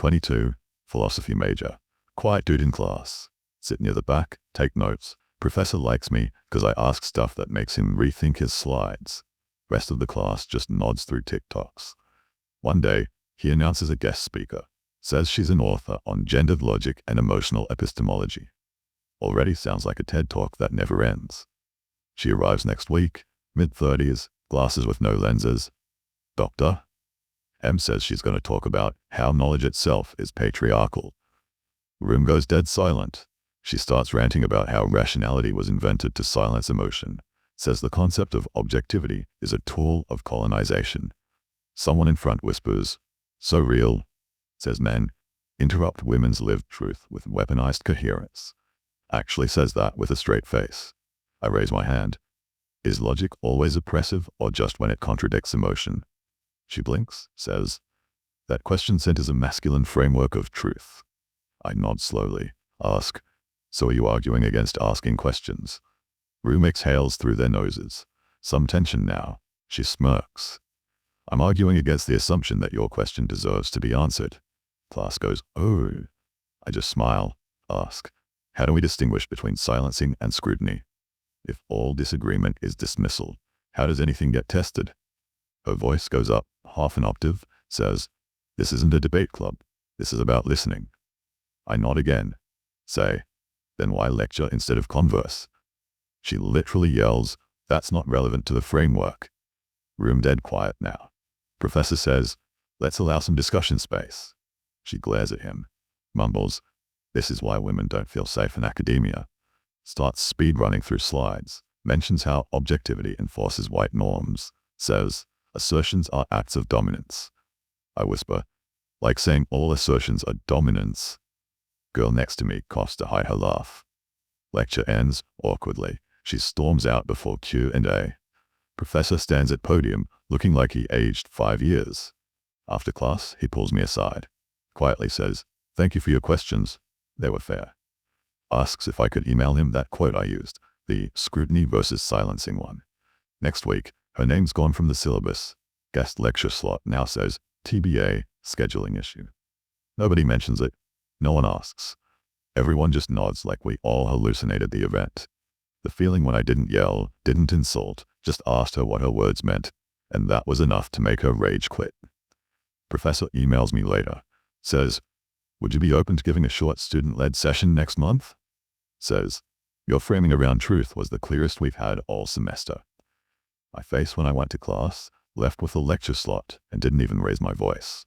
22, philosophy major. Quiet dude in class. Sit near the back, take notes. Professor likes me because I ask stuff that makes him rethink his slides. Rest of the class just nods through TikToks. One day, he announces a guest speaker. Says she's an author on gendered logic and emotional epistemology. Already sounds like a TED Talk that never ends. She arrives next week, mid-30s, glasses with no lenses. Doctor? M says she's going to talk about how knowledge itself is patriarchal. Room goes dead silent. She starts ranting about how rationality was invented to silence emotion. Says the concept of objectivity is a tool of colonization. Someone in front whispers, "So real." Says men interrupt women's lived truth with weaponized coherence. Actually says that with a straight face. I raise my hand. Is logic always oppressive or just when it contradicts emotion? She blinks, says, "That question centers a masculine framework of truth." I nod slowly, ask, "So are you arguing against asking questions?" Room exhales through their noses. Some tension now. She smirks. "I'm arguing against the assumption that your question deserves to be answered." Class goes, "Oh." I just smile, ask, "How do we distinguish between silencing and scrutiny? If all disagreement is dismissal, how does anything get tested?" Her voice goes up half an octave, says, "This isn't a debate club. This is about listening." I nod again, say, "Then why lecture instead of converse?" She literally yells, "That's not relevant to the framework." Room dead quiet now. Professor says, "Let's allow some discussion space." She glares at him, mumbles, "This is why women don't feel safe in academia." Starts speed running through slides, mentions how objectivity enforces white norms, says, "Assertions are acts of dominance." I whisper, "Like saying all assertions are dominance." Girl next to me coughs to hide her laugh. Lecture ends awkwardly. She storms out before Q&A. Professor stands at podium, looking like he aged 5 years. After class, he pulls me aside. Quietly says, "Thank you for your questions. They were fair." Asks if I could email him that quote I used, the scrutiny versus silencing one. Next week, her name's gone from the syllabus. Guest lecture slot now says, TBA, scheduling issue. Nobody mentions it. No one asks. Everyone just nods like we all hallucinated the event. The feeling when I didn't yell, didn't insult, just asked her what her words meant, and that was enough to make her rage quit. Professor emails me later. Says, "Would you be open to giving a short student-led session next month?" Says, "Your framing around truth was the clearest we've had all semester." My face when I went to class, left with a lecture slot, and didn't even raise my voice.